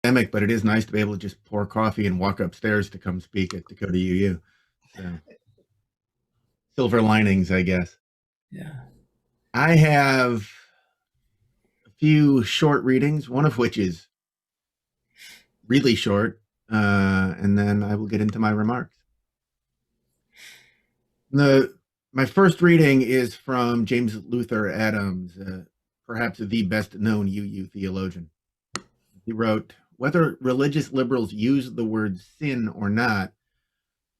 Pandemic, but it is nice to be able to just pour coffee and walk upstairs to come speak at Dakota UU. So silver linings, I guess. Yeah. I have a few short readings, one of which is really short, and then I will get into my remarks. The My first reading is from James Luther Adams, perhaps the best known UU theologian. He wrote, "Whether religious liberals use the word sin or not,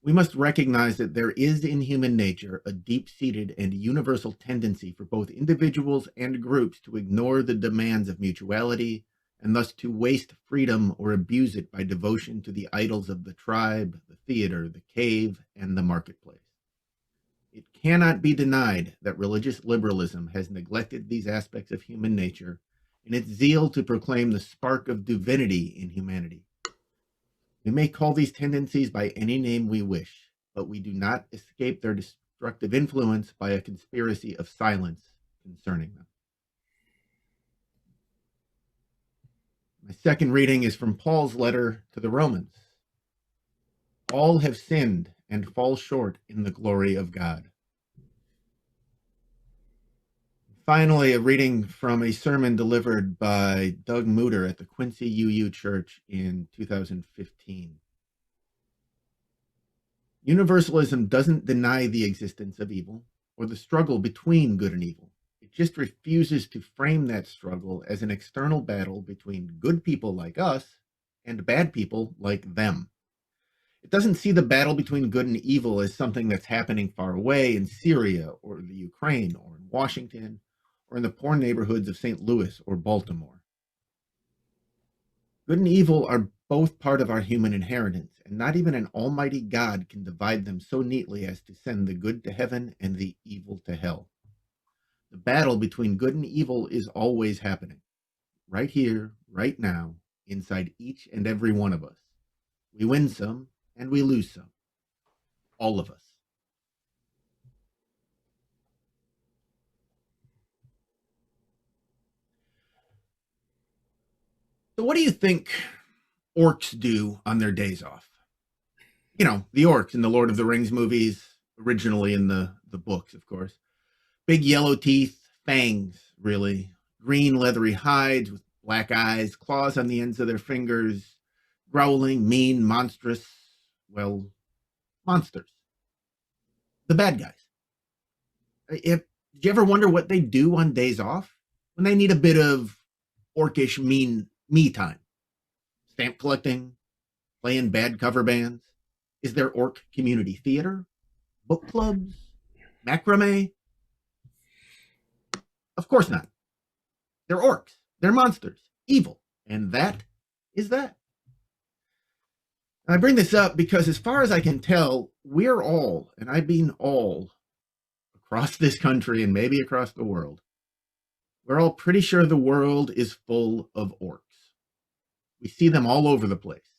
we must recognize that there is in human nature a deep-seated and universal tendency for both individuals and groups to ignore the demands of mutuality and thus to waste freedom or abuse it by devotion to the idols of the tribe, the theater, the cave, and the marketplace. It cannot be denied that religious liberalism has neglected these aspects of human nature in its zeal to proclaim the spark of divinity in humanity. We may call these tendencies by any name we wish, but we do not escape their destructive influence by a conspiracy of silence concerning them." My second reading is from Paul's letter to the Romans. "All have sinned and fall short in the glory of God." Finally, a reading from a sermon delivered by Doug Mooter at the Quincy UU Church in 2015. Universalism doesn't deny the existence of evil or the struggle between good and evil. It just refuses to frame that struggle as an external battle between good people like us and bad people like them. It doesn't see the battle between good and evil as something that's happening far away in Syria or the Ukraine or in Washington or in the poor neighborhoods of St. Louis or Baltimore. Good and evil are both part of our human inheritance, and not even an almighty God can divide them so neatly as to send the good to heaven and the evil to hell. The battle between good and evil is always happening, right here, right now, inside each and every one of us. We win some and we lose some, all of us. So, what do you think orcs do on their days off? You know, the orcs in the Lord of the Rings movies, originally in the books, of course. Big yellow teeth, fangs, really. Green leathery hides with black eyes, claws on the ends of their fingers, growling, mean, monstrous, well, monsters. The bad guys. Did you ever wonder what they do on days off? When they need a bit of orcish, mean me time? Stamp collecting, playing bad cover bands? Is there orc community theater? Book clubs? Macrame? Of course not. They're orcs. They're monsters. Evil. And that is that. I bring this up because, as far as I can tell, we're all, and I mean all, across this country and maybe across the world, we're all pretty sure the world is full of orcs. We see them all over the place.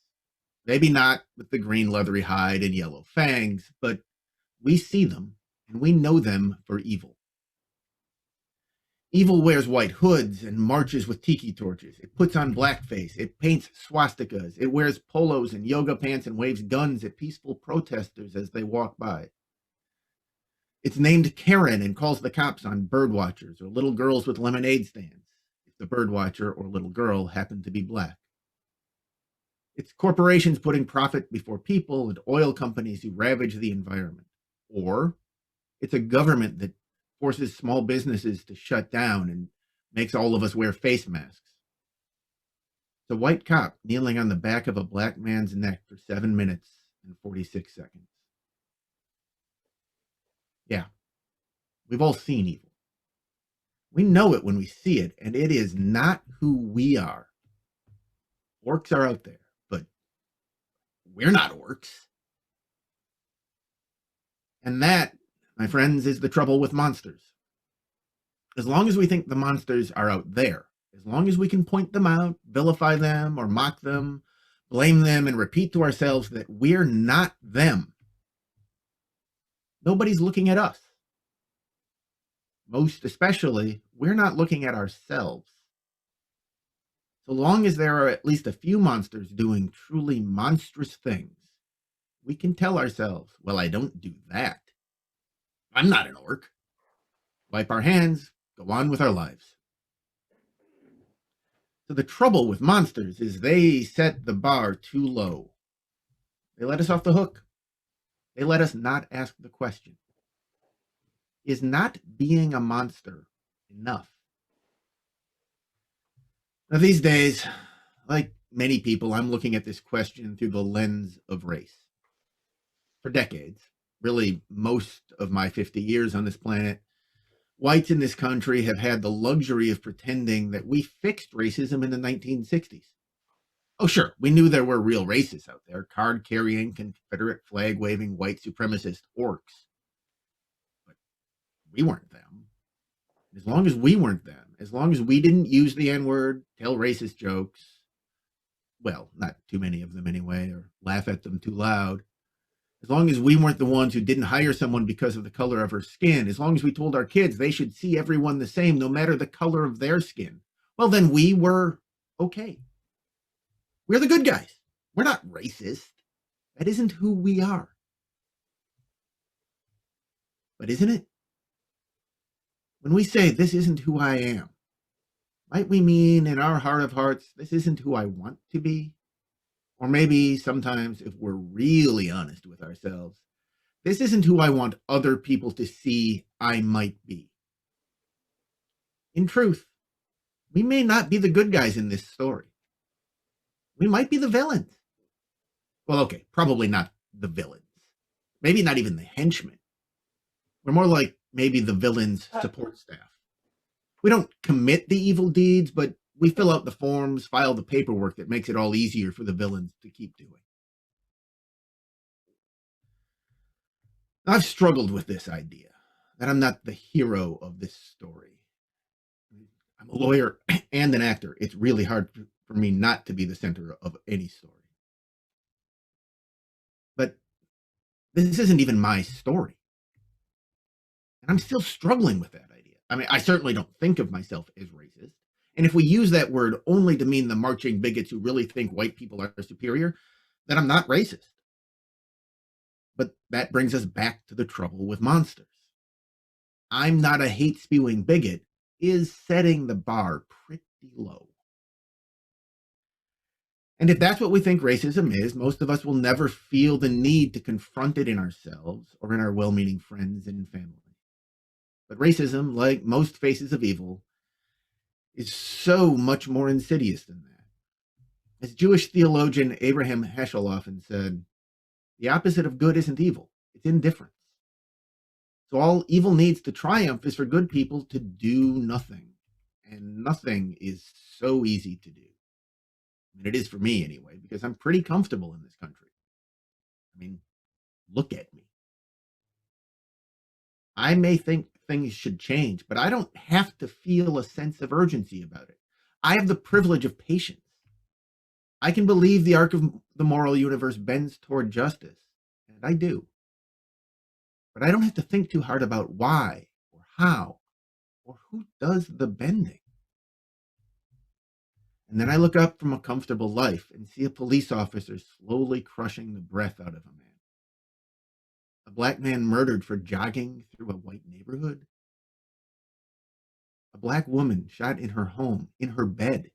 Maybe not with the green leathery hide and yellow fangs, but we see them and we know them for evil. Evil wears white hoods and marches with tiki torches. It puts on blackface. It paints swastikas. It wears polos and yoga pants and waves guns at peaceful protesters as they walk by. It's named Karen and calls the cops on bird watchers or little girls with lemonade stands, if the bird watcher or little girl happened to be black. It's corporations putting profit before people and oil companies who ravage the environment. Or it's a government that forces small businesses to shut down and makes all of us wear face masks. It's a white cop kneeling on the back of a black man's neck for 7 minutes and 46 seconds. Yeah, we've all seen evil. We know it when we see it, and it is not who we are. Orcs are out there, but we're not orcs. And that, my friends, is the trouble with monsters. As long as we think the monsters are out there, as long as we can point them out, vilify them, or mock them, blame them, and repeat to ourselves that we're not them, nobody's looking at us. Most especially, we're not looking at ourselves. So long as there are at least a few monsters doing truly monstrous things, we can tell ourselves, well, I don't do that. I'm not an orc. Wipe our hands, go on with our lives. So the trouble with monsters is they set the bar too low. They let us off the hook. They let us not ask the question, is not being a monster enough? Now, these days, like many people, I'm looking at this question through the lens of race. For decades, really most of my 50 years on this planet, whites in this country have had the luxury of pretending that we fixed racism in the 1960s. Oh, sure, we knew there were real racists out there, card carrying, Confederate flag waving, white supremacist orcs. But we weren't them. As long as we weren't them, as long as we didn't use the N word, tell racist jokes, well, not too many of them anyway, or laugh at them too loud, as long as we weren't the ones who didn't hire someone because of the color of her skin, as long as we told our kids they should see everyone the same, no matter the color of their skin, well, then we were okay. We're the good guys. We're not racist. That isn't who we are. But isn't it? When we say this isn't who I am, might we mean in our heart of hearts, this isn't who I want to be? Or maybe sometimes, if we're really honest with ourselves, this isn't who I want other people to see I might be. In truth, we may not be the good guys in this story. We might be the villains. Well, okay, probably not the villains. Maybe not even the henchmen. We're more like maybe the villain's support staff. We don't commit the evil deeds, but we fill out the forms, file the paperwork that makes it all easier for the villains to keep doing. I've struggled with this idea that I'm not the hero of this story. I'm a lawyer and an actor. It's really hard for me not to be the center of any story. But this isn't even my story. And I'm still struggling with that idea. I mean, I certainly don't think of myself as racist. And if we use that word only to mean the marching bigots who really think white people are superior, then I'm not racist. But that brings us back to the trouble with monsters. I'm not a hate spewing bigot is setting the bar pretty low. And if that's what we think racism is, most of us will never feel the need to confront it in ourselves or in our well meaning friends and family. But racism, like most faces of evil, is so much more insidious than that. As Jewish theologian Abraham Heschel often said, the opposite of good isn't evil, it's indifference. So all evil needs to triumph is for good people to do nothing. And nothing is so easy to do. I mean, it is for me anyway, because I'm pretty comfortable in this country. I mean, look at me. I may think things should change, but I don't have to feel a sense of urgency about it. I have the privilege of patience. I can believe the arc of the moral universe bends toward justice, and I do. But I don't have to think too hard about why or how or who does the bending. And then I look up from a comfortable life and see a police officer slowly crushing the breath out of a man. A black man murdered for jogging through a white neighborhood. A black woman shot in her home, in her bed.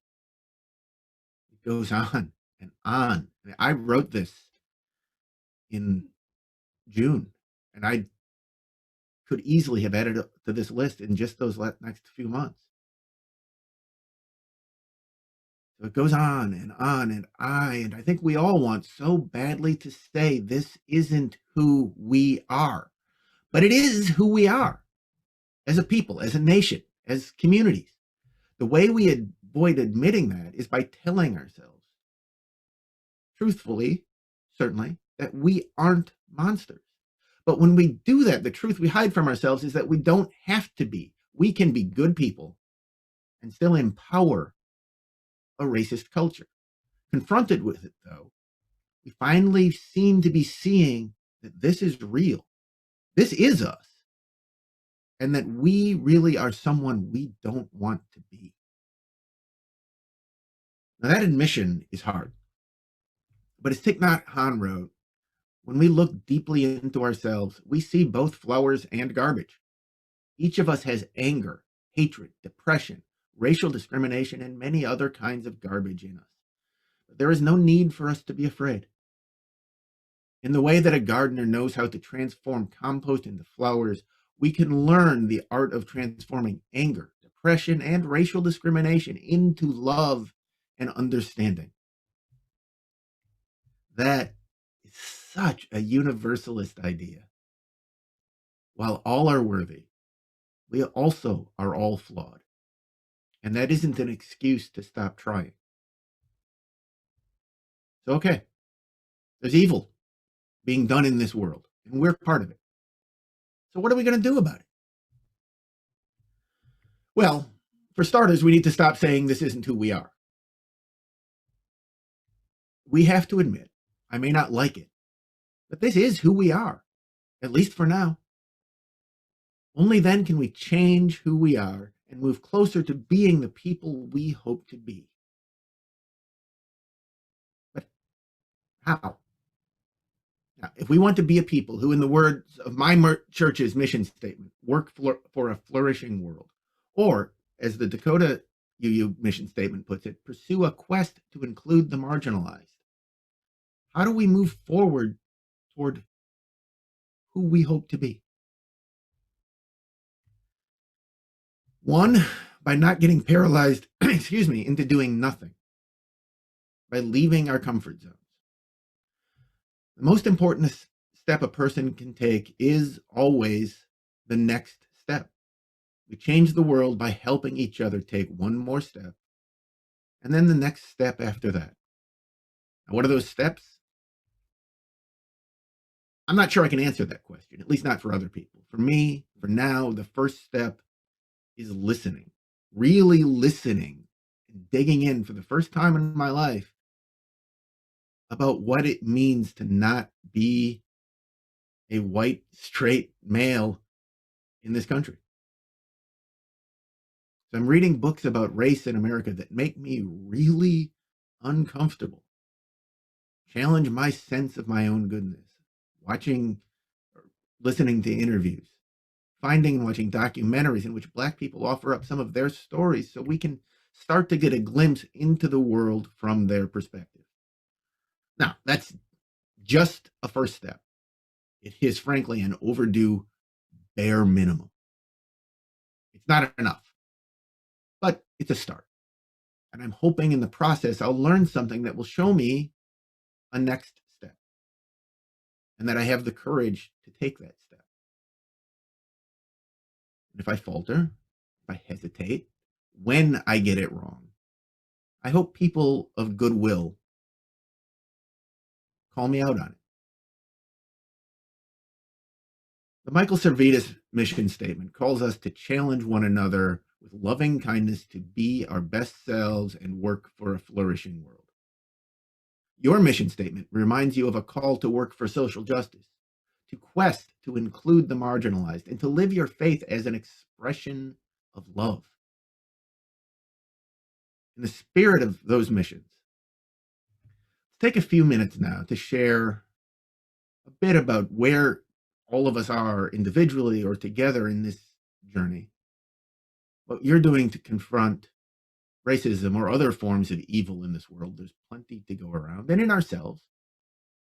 It goes on and on. I wrote this in June, and I could easily have added it to this list in just those next few months. So it goes on and on, and I think we all want so badly to say this isn't who we are, but it is who we are as a people, as a nation, as communities. The way we avoid admitting that is by telling ourselves, truthfully, certainly, that we aren't monsters. But when we do that, the truth we hide from ourselves is that we don't have to be. We can be good people and still empower a racist culture. Confronted with it, though, we finally seem to be seeing that this is real. This is us. And that we really are someone we don't want to be. Now, that admission is hard, but as Thich Nhat Hanh wrote, when we look deeply into ourselves, we see both flowers and garbage. Each of us has anger, hatred, depression, racial discrimination, and many other kinds of garbage in us. But there is no need for us to be afraid. In the way that a gardener knows how to transform compost into flowers, we can learn the art of transforming anger, depression, and racial discrimination into love and understanding. That is such a universalist idea. While all are worthy, we also are all flawed. And that isn't an excuse to stop trying. So, okay, there's evil being done in this world, and we're part of it. So, what are we going to do about it? Well, for starters, we need to stop saying this isn't who we are. We have to admit, I may not like it, but this is who we are, at least for now. Only then can we change who we are and move closer to being the people we hope to be. But how? Now, if we want to be a people who, in the words of my church's mission statement, work for a flourishing world, or as the Dakota UU mission statement puts it, pursue a quest to include the marginalized, how do we move forward toward who we hope to be? One, by not getting paralyzed, into doing nothing, by leaving our comfort zones. The most important step a person can take is always the next step. We change the world by helping each other take one more step, and then the next step after that. Now, what are those steps? I'm not sure I can answer that question, at least not for other people. For me, for now, the first step is listening, really listening, and digging in for the first time in my life about what it means to not be a white, straight male in this country. So I'm reading books about race in America that make me really uncomfortable, challenge my sense of my own goodness, watching or listening to interviews, finding and watching documentaries in which Black people offer up some of their stories so we can start to get a glimpse into the world from their perspective. Now, that's just a first step. It is, frankly, an overdue bare minimum. It's not enough, but it's a start. And I'm hoping in the process I'll learn something that will show me a next step and that I have the courage to take that step. And if I falter, if I hesitate, when I get it wrong, I hope people of goodwill call me out on it. The Michael Servetus mission statement calls us to challenge one another with loving kindness to be our best selves and work for a flourishing world. Your mission statement reminds you of a call to work for social justice, to quest to include the marginalized, and to live your faith as an expression of love. In the spirit of those missions, let's take a few minutes now to share a bit about where all of us are individually or together in this journey, what you're doing to confront racism or other forms of evil in this world. There's plenty to go around, and in ourselves.